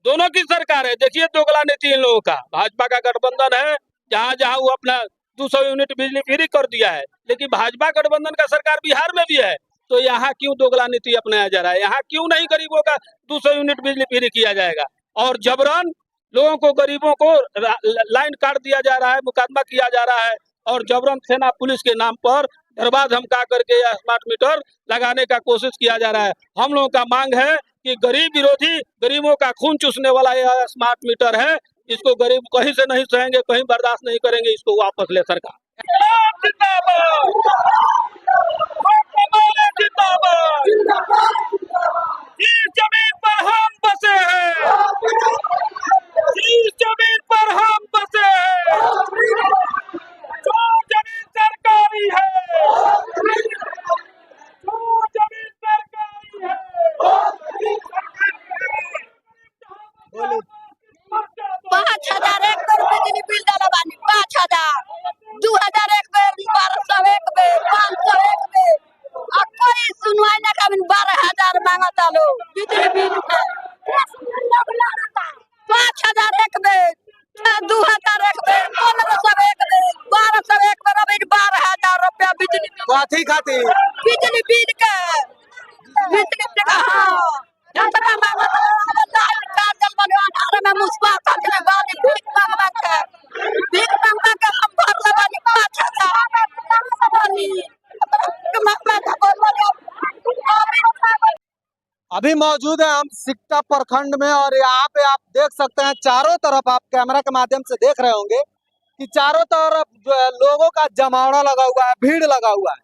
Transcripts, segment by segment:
दोनों की सरकार है। देखिए दोगला नीति इन लोगों का। भाजपा का गठबंधन है, जहाँ जहाँ वो अपना 200 यूनिट बिजली फ्री कर दिया है, लेकिन भाजपा गठबंधन का सरकार बिहार में भी है, तो यहाँ क्यों दोगला नीति अपनाया जा रहा है? यहाँ क्यों नहीं गरीबों का 200 यूनिट बिजली फ्री किया जाएगा? और जबरन लोगों को, गरीबों को लाइन काट दिया जा रहा है, मुकदमा किया जा रहा है, और जबरन सेना पुलिस के नाम पर डरवा धमका करके यह स्मार्ट मीटर लगाने का कोशिश किया जा रहा है। हम लोगों का मांग है कि गरीब विरोधी, गरीबों का खून चूसने वाला यह स्मार्ट मीटर है, इसको गरीब कहीं से नहीं सहेंगे, कहीं बर्दाश्त नहीं करेंगे, इसको वापस ले सरकार। जिस जमीन पर हम बसे हैं, जिस जमीन पर हम बसे हैं, जो जमीन सरकारी है, जो जमीन सरकारी है, 5,000 एक बेर बिजली बिल डाला बानी, 5,000, 2,000 एक बेर, 1,200 एक बेर, 500 एक बेर, अब कोई सुनवाई न करें। 12,000 मांगता लो बिजली बिल पे, 5,000 एक बेर, 2,000 एक बेर, 1,500 एक बेर, 1,200 एक बेर, अभी 12,000 रुपया बिजली काथी खाती बिजली बिल के, बिजली बिल का हाँ इतना मांगता लाइन काट दल बनवा में मुस्पा काटने बाद भीख मांगवा के हम भर लगानी 5,000 बानी अभी मौजूद है हम सिकटा प्रखंड में, और यहाँ पे आप देख सकते हैं चारों तरफ, आप कैमरा के माध्यम से देख रहे होंगे कि चारों तरफ जो है लोगों का जमावड़ा लगा हुआ है, भीड़ लगा हुआ है,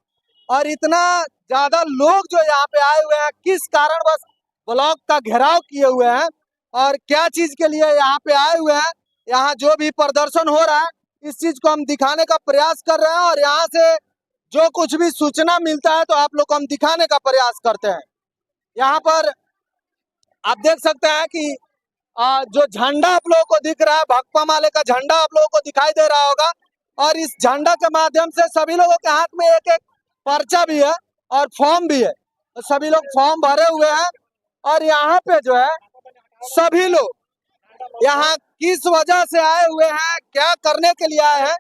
और इतना ज्यादा लोग जो यहाँ पे आए हुए हैं, किस कारण बस ब्लॉक का घेराव किए हुए हैं और क्या चीज के लिए यहाँ पे आए हुए हैं, यहाँ जो भी प्रदर्शन हो रहा है इस चीज को हम दिखाने का प्रयास कर रहे हैं, और यहाँ से जो कुछ भी सूचना मिलता है तो आप लोग को हम दिखाने का प्रयास करते हैं। यहाँ पर आप देख सकते हैं कि जो झंडा आप लोगों को दिख रहा है, भाकपा माले का झंडा आप लोगों को दिखाई दे रहा होगा, और इस झंडा के माध्यम से सभी लोगों के हाथ में एक एक पर्चा भी है और फॉर्म भी है, तो सभी लोग फॉर्म भरे हुए हैं। और यहाँ पे जो है सभी लोग यहाँ किस वजह से आए हुए हैं, क्या करने के लिए आए हैं,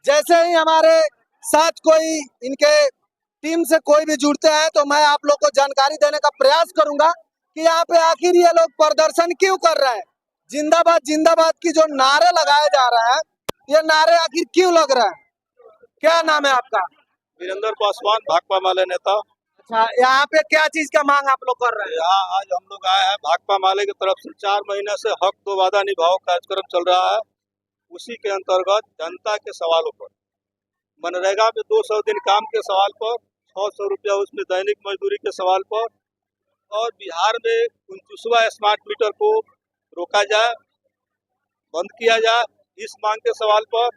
जैसे ही हमारे साथ कोई इनके टीम से कोई भी जुड़ते हैं तो मैं आप लोग को जानकारी देने का प्रयास करूंगा कि यहाँ पे आखिर ये लोग प्रदर्शन क्यों कर रहे हैं। जिंदाबाद जिंदाबाद की जो नारे लगाए जा रहे हैं, ये नारे आखिर क्यों लग रहे हैं? क्या नाम है आपका? वीरेंद्र पासवान, भाकपा माले नेता। अच्छा, यहाँ पे क्या चीज का मांग आप लोग कर रहे हैं? यहाँ आज हम लोग आए हैं, भाकपा माले की तरफ से 4 महीने से हक दो वादा निभाओ कार्यक्रम चल रहा है। उसी के अंतर्गत जनता के सवालों पर, मनरेगा में 200 दिन काम के सवाल पर, 600 रुपया उसमें दैनिक मजदूरी के सवाल पर, और बिहार में 29वां स्मार्ट मीटर को रोका जाए, बंद किया जाए, इस मांग के सवाल पर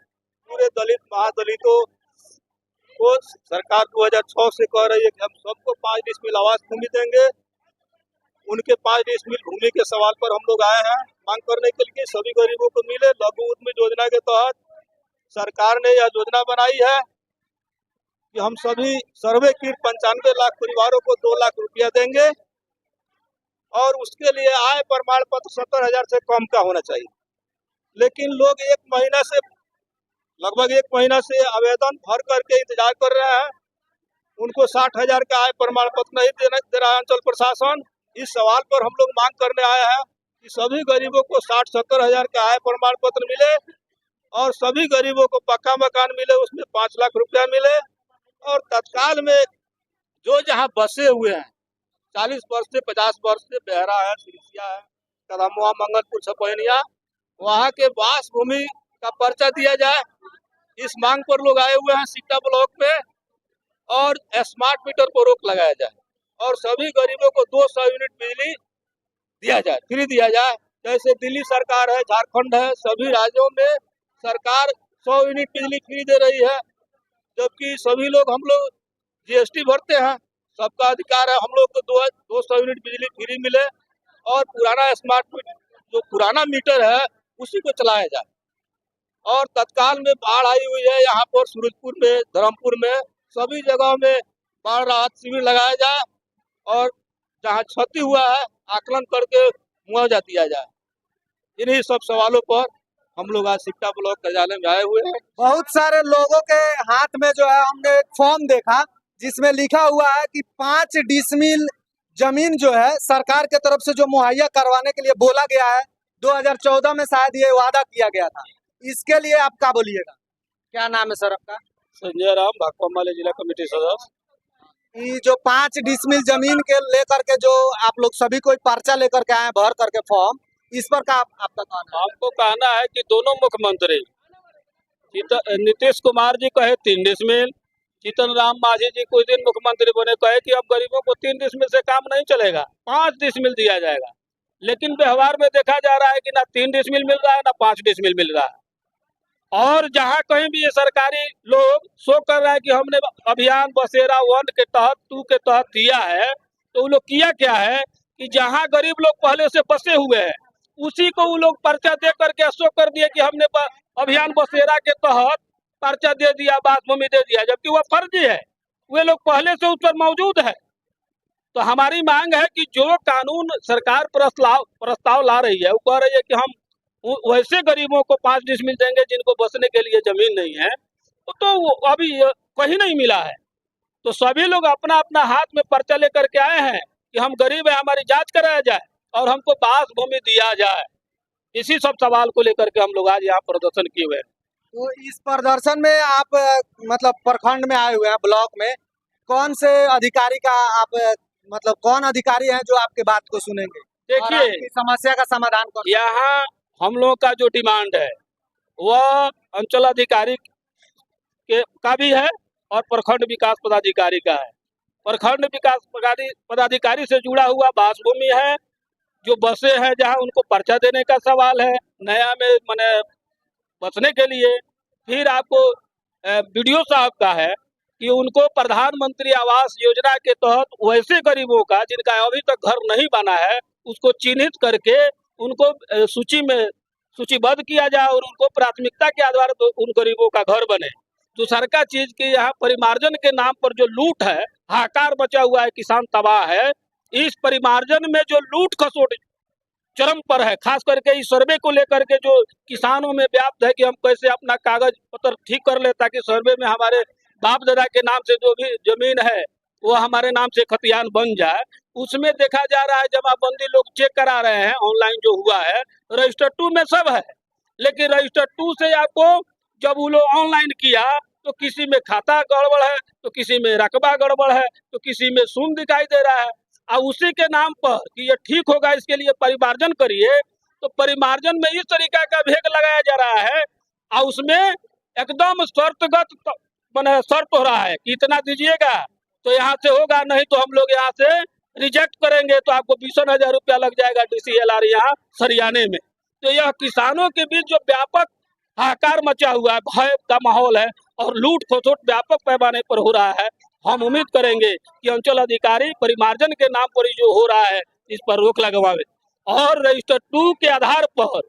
पूरे दलित महादलितों को सरकार 2006 से कह रही है कि हम सबको 5 डिसमिल आवास भूमि देंगे। उनके 5 डिसमिल भूमि के सवाल पर हम लोग आए हैं मांग करने के लिए सभी गरीबों को मिले। लघु उद्यम योजना के तहत सरकार ने यह योजना बनाई है कि हम सभी सर्वेकृत 95 लाख परिवारों को 2 लाख रुपया देंगे, और उसके लिए आय प्रमाण पत्र 70,000 से कम का होना चाहिए। लेकिन लोग लगभग एक महीना से आवेदन भर करके इंतजार कर रहे हैं। उनको 60,000 का आय प्रमाण पत्र नहीं दे रहा है अंचल प्रशासन। इस सवाल पर हम लोग मांग करने आए हैं कि सभी गरीबों को 60-70 हजार का आय प्रमाण पत्र मिले, और सभी गरीबों को पक्का मकान मिले, उसमें 5 लाख रुपया मिले, और तत्काल में जो जहाँ बसे हुए हैं 40 वर्ष से 50 वर्ष से, बेहरा है, सिरसिया है, कदमुआ, मंगलपुर, छपैनिया, वहाँ के वास भूमि का पर्चा दिया जाए। इस मांग पर लोग आए हुए हैं सिकटा ब्लॉक पे, और स्मार्ट मीटर पर रोक लगाया जाए, और सभी गरीबों को 200 यूनिट बिजली दिया जाए, फ्री दिया जाए। जैसे दिल्ली सरकार है, झारखंड है, सभी राज्यों में सरकार 100 यूनिट बिजली फ्री दे रही है, जबकि सभी लोग, हम लोग जीएसटी भरते हैं, सबका अधिकार है हम लोग को 200 यूनिट बिजली फ्री मिले, और पुराना स्मार्ट मीटर, जो पुराना मीटर है उसी को चलाया जाए। और तत्काल में बाढ़ आई हुई है यहाँ पर, सूरजपुर में, धर्मपुर में, सभी जगहों में बाढ़ राहत शिविर लगाया जाए, और जहाँ क्षति हुआ है आकलन करके मुआवजा दिया जाए। इन्हीं सब सवालों पर हम लोग आज सिकटा ब्लॉक कार्यालय में आए हुए हैं। बहुत सारे लोगों के हाथ में जो है हमने एक फॉर्म देखा जिसमें लिखा हुआ है कि 5 डिसमिल जमीन जो है सरकार के तरफ से जो मुहैया करवाने के लिए बोला गया है, 2014 में शायद ये वादा किया गया था। इसके लिए आप क्या बोलिएगा? क्या नाम है सर आपका? संजय राम, भाकपा माले जिला कमेटी सदस्य। ये जो 5 डिसमिल जमीन के लेकर के जो आप लोग सभी कोई पर्चा लेकर के आए भर करके फॉर्म, इस पर क्या आपका कहना है? हमको कहना है कि दोनों मुख्यमंत्री नीतीश कुमार जी कहे 3 डिसमिल, जीतन राम मांझी जी कुछ दिन मुख्यमंत्री बने कहे कि अब गरीबों को 3 डिसमिल से काम नहीं चलेगा, 5 डिसमिल दिया जाएगा। लेकिन व्यवहार में देखा जा रहा है कि ना 3 डिसमिल मिल रहा है ना 5 डिसमिल मिल रहा है। और जहाँ कहीं भी ये सरकारी लोग शो कर रहा है कि हमने अभियान बसेरा 1 के तहत 2 के तहत दिया है, तो वो लोग किया क्या है कि जहाँ गरीब लोग पहले से बसे हुए हैं उसी को वो लोग पर्चा दे करके शो कर दिए कि हमने अभियान बसेरा के तहत पर्चा दे दिया, बासभूमि दे दिया, जबकि वह फर्जी है। वे लोग पहले से उस पर मौजूद है। तो हमारी मांग है कि जो कानून सरकार प्रस्ताव ला रही है, वो कह रही है कि हम वैसे गरीबों को 5 डिसमिल देंगे जिनको बसने के लिए जमीन नहीं है, तो वो अभी कहीं नहीं मिला है। तो सभी लोग अपना अपना हाथ में पर्चा लेकर के आए हैं कि हम गरीब है, हमारी जांच कराया जाए और हमको बासभूमि दिया जाए। इसी सब सवाल को लेकर के हम लोग आज यहाँ प्रदर्शन किए हुए हैं। तो इस प्रदर्शन में आप मतलब प्रखंड में आए हुए हैं, ब्लॉक में कौन से अधिकारी का आप मतलब कौन अधिकारी हैं जो आपके बात को सुनेंगे? देखिए, आपकी समस्या का समाधान कर यहाँ हम लोगों का जो डिमांड है वह अंचलाधिकारी का भी है और प्रखंड विकास पदाधिकारी का है। प्रखंड विकास पदाधिकारी से जुड़ा हुआ बासभूमि है, जो बसे हैं जहां उनको पर्चा देने का सवाल है नया में माने बसने के लिए। फिर आपको बीडीओ साहब का है कि उनको प्रधानमंत्री आवास योजना के तहत वैसे गरीबों का जिनका अभी तक घर नहीं बना है उसको चिन्हित करके उनको सूचीबद्ध किया जाए और उनको प्राथमिकता के आधार पर उन गरीबों का घर बने। दूसरा का चीज की यहाँ परिमार्जन के नाम पर जो लूट है, हाहाकार मचा हुआ है, किसान तबाह है। इस परिमार्जन में जो लूट खसोट चरम पर है, खास करके इस सर्वे को लेकर के जो किसानों में व्याप्त है कि हम कैसे अपना कागज पत्र ठीक कर ले ताकि सर्वे में हमारे बाप दादा के नाम से जो भी जमीन है वो हमारे नाम से खतियान बन जाए। उसमें देखा जा रहा है जमाबंदी लोग चेक करा रहे हैं, ऑनलाइन जो हुआ है रजिस्टर 2 में सब है, लेकिन रजिस्टर 2 से आपको जब वो लोग ऑनलाइन किया तो किसी में खाता गड़बड़ है, तो किसी में रकबा गड़बड़ है, तो किसी में शून्य दिखाई दे रहा है। और उसी के नाम पर कि ये ठीक होगा इसके लिए परिमार्जन करिए, तो परिमार्जन में इस तरीका का भेग लगाया जा रहा है और उसमें एकदम शर्तगत शर्त हो रहा है कि इतना दीजिएगा तो यहाँ से होगा, नहीं तो हम लोग यहाँ से रिजेक्ट करेंगे, तो आपको 20,000 रुपया लग जाएगा DCLR यहाँ सरियाने में। तो यह किसानों के बीच जो व्यापक हाहाकार मचा हुआ है, भय का माहौल है और लूट खसोट व्यापक पैमाने पर हो रहा है। हम उम्मीद करेंगे कि अंचल अधिकारी परिमार्जन के नाम पर जो हो रहा है इस पर रोक लगवावे और रजिस्टर 2 के आधार पर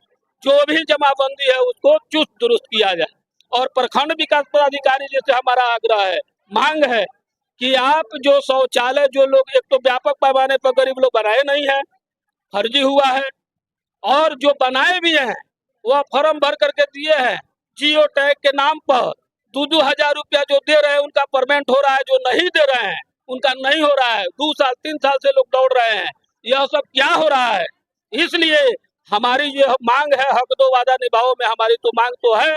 जो भी जमाबंदी है उसको चुस्त दुरुस्त किया जाए। और प्रखंड विकास पदाधिकारी जैसे हमारा आग्रह है, मांग है कि आप जो शौचालय जो लोग एक तो व्यापक पैमाने पर गरीब लोग बनाए नहीं है, फर्जी हुआ है, और जो बनाए भी हैं वह फॉर्म भर करके दिए हैं जियो टैग के नाम पर 2-2 हजार रुपया जो दे रहे हैं उनका पेमेंट हो रहा है, जो नहीं दे रहे हैं उनका नहीं हो रहा है। 2 साल 3 साल से लोग दौड़ रहे हैं, यह सब क्या हो रहा है? इसलिए हमारी जो मांग है, हक दो वादा निभाओ में हमारी तो मांग तो है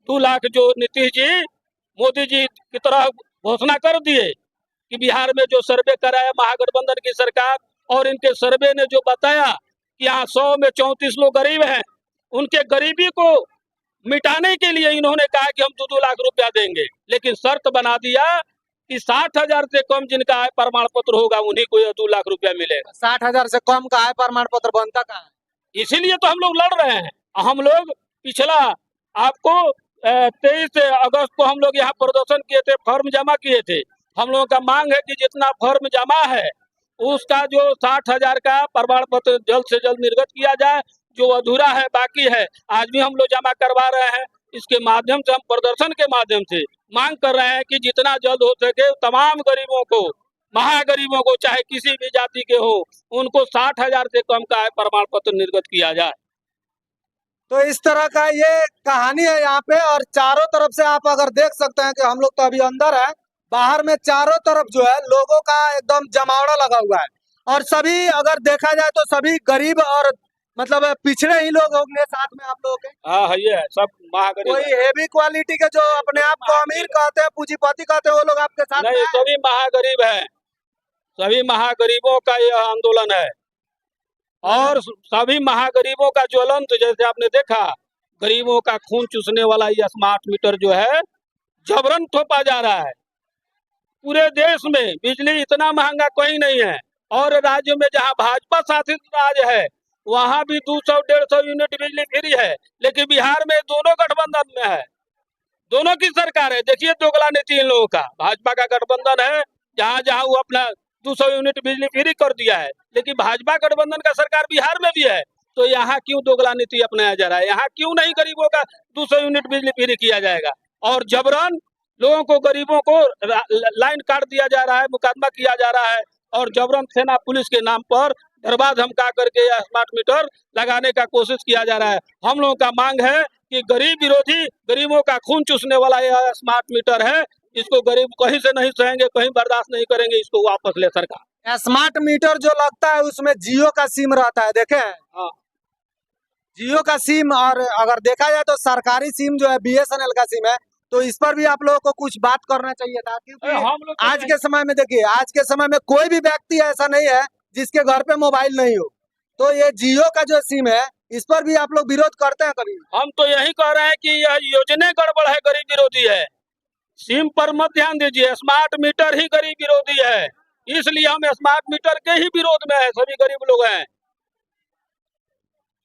2 लाख जो नीतीश जी मोदी जी की तरह घोषणा कर दिए कि बिहार में जो सर्वे कराया महागठबंधन की सरकार और इनके सर्वे ने जो बताया कि यहाँ 100 में 34 लोग गरीब हैं, उनके गरीबी को मिटाने के लिए इन्होंने कहा कि हम 2-2 लाख रुपया देंगे, लेकिन शर्त बना दिया कि 60,000 से कम जिनका आय प्रमाण पत्र होगा उन्हीं को 2 लाख रुपया मिलेगा। 60,000 से कम का आय प्रमाण पत्र बनता कहाँ है? इसीलिए तो हम लोग लड़ रहे हैं। हम लोग पिछला आपको 23 अगस्त को हम लोग यहाँ प्रदर्शन किए थे, फॉर्म जमा किए थे। हम लोगों का मांग है कि जितना फॉर्म जमा है उसका जो 60,000 का प्रमाण पत्र जल्द से जल्द निर्गत किया जाए, जो अधूरा है बाकी है आज भी हम लोग जमा करवा रहे हैं। इसके माध्यम से हम प्रदर्शन के माध्यम से मांग कर रहे हैं कि जितना जल्द हो सके तमाम गरीबों को, महागरीबों को, चाहे किसी भी जाति के हो, उनको 60,000 से कम का आय प्रमाण पत्र निर्गत किया जाए। तो इस तरह का ये कहानी है यहाँ पे, और चारों तरफ से आप अगर देख सकते हैं कि हम लोग तो अभी अंदर है, बाहर में चारों तरफ जो है लोगों का एकदम जमावड़ा लगा हुआ है, और सभी अगर देखा जाए तो सभी गरीब और मतलब पिछड़े ही लोग होंगे साथ में आप लोगों के। हाँ है ये है, सब महागरीब कोई है। हेवी क्वालिटी के जो अपने आप को अमीर कहते हैं, पूंजीपति कहते हैं, वो लोग आपके साथ में नहीं, हैं? सभी महागरीब है, सभी महागरीबों का यह आंदोलन है। और सभी महागरीबों का ज्वलंत, जैसे आपने देखा, गरीबों का खून चूसने वाला ये स्मार्ट मीटर जो है जबरन थोपा जा रहा है। पूरे देश में बिजली इतना महंगा कहीं नहीं है, और राज्य में जहां भाजपा शासित राज्य है वहां भी 200-150 यूनिट बिजली फ्री है, लेकिन बिहार में दोनों गठबंधन में है, दोनों की सरकार है। देखिए दोगला नीति इन लोगों का, भाजपा का गठबंधन है, जहां जहां वो अपना 200 यूनिट बिजली फ्री कर दिया है, लेकिन भाजपा गठबंधन का सरकार बिहार में भी है, तो यहाँ क्यों दोगला नीति अपनाया जा रहा है? यहाँ क्यों नहीं गरीबों का 200 यूनिट बिजली फ्री किया जाएगा, और जबरन लोगों को, गरीबों को लाइन काट दिया जा रहा है, मुकदमा किया जा रहा है, और जबरन सेना पुलिस के नाम पर डरवा धमका करके यह स्मार्ट मीटर लगाने का कोशिश किया जा रहा है। हम लोगों का मांग है कि गरीब विरोधी, गरीबों का खून चूसने वाला यह स्मार्ट मीटर है, इसको गरीब कहीं से नहीं सहेंगे, कहीं बर्दाश्त नहीं करेंगे, इसको वापस ले सरकार। स्मार्ट मीटर जो लगता है उसमें जियो का सिम रहता है, देखे हैं? हाँ। जियो का सिम, और अगर देखा जाए तो सरकारी सिम जो है BSNL का सिम है, तो इस पर भी आप लोगों को कुछ बात करना चाहिए था, क्योंकि हम लोग आज के समय में देखिए, आज के समय में कोई भी व्यक्ति ऐसा नहीं है जिसके घर पे मोबाइल नहीं हो, तो ये जियो का जो सिम है इस पर भी आप लोग विरोध करते हैं कभी? हम तो यही कह रहे हैं कि यह योजना गड़बड़ है, गरीब विरोधी है, सिम पर मत ध्यान दीजिए, स्मार्ट मीटर ही गरीब विरोधी है, इसलिए हम स्मार्ट मीटर के ही विरोध में है, सभी गरीब लोग हैं।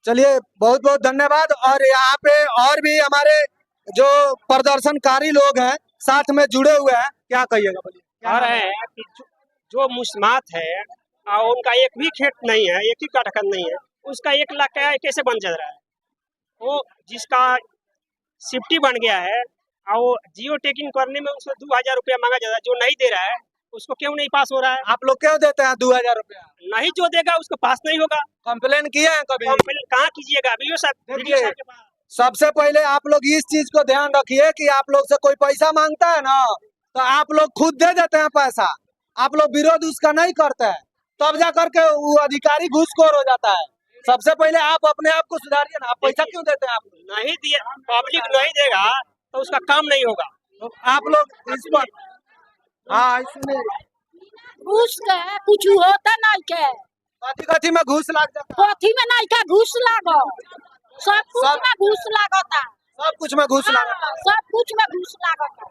चलिए, बहुत बहुत धन्यवाद। और यहाँ पे और भी हमारे जो प्रदर्शनकारी लोग हैं साथ में जुड़े हुए हैं, क्या कहिएगा, बोलिए। कह रहे हैं कि जो मुस्मात है और उनका एक भी खेत नहीं है, एक ही काटखंड नहीं है, उसका 1 लाख का कैसे बन जा रहा है? वो जिसका शिफ्टी बन गया है और वो जियो टेकिंग करने में उसको 2000 रुपया मांगा जा रहा है, जो नहीं दे रहा है उसको क्यों नहीं पास हो रहा है? आप लोग क्यों देते हैं 2000 रुपया? नहीं, जो देगा उसको पास नहीं होगा। कंप्लेन किए हैं कभी? कंप्लेन कहाँ कीजिएगा? वीडियो साहब के पास। सबसे पहले आप लोग इस चीज को ध्यान रखिए कि आप लोग से कोई पैसा मांगता है ना, तो आप लोग खुद दे देते हैं पैसा, आप लोग विरोध उसका नहीं करते हैं, तब जा करके वो अधिकारी घूसखोर हो जाता है। सबसे पहले आप अपने आप को सुधारिए ना, आप पैसा क्यों देते हैं? आप नहीं दिए, पब्लिक नहीं देगा तो उसका काम नहीं होगा। तो आप लोग इस पर, हाँ, इसमें घूस के कुछ होता नहीं के, कथी कथी में घूस लग जाता है? कथी में नहीं के घूस लागो, सब कुछ सब- में घूस लागता, सब कुछ में घूस लगा। सब कुछ में घूस लागता।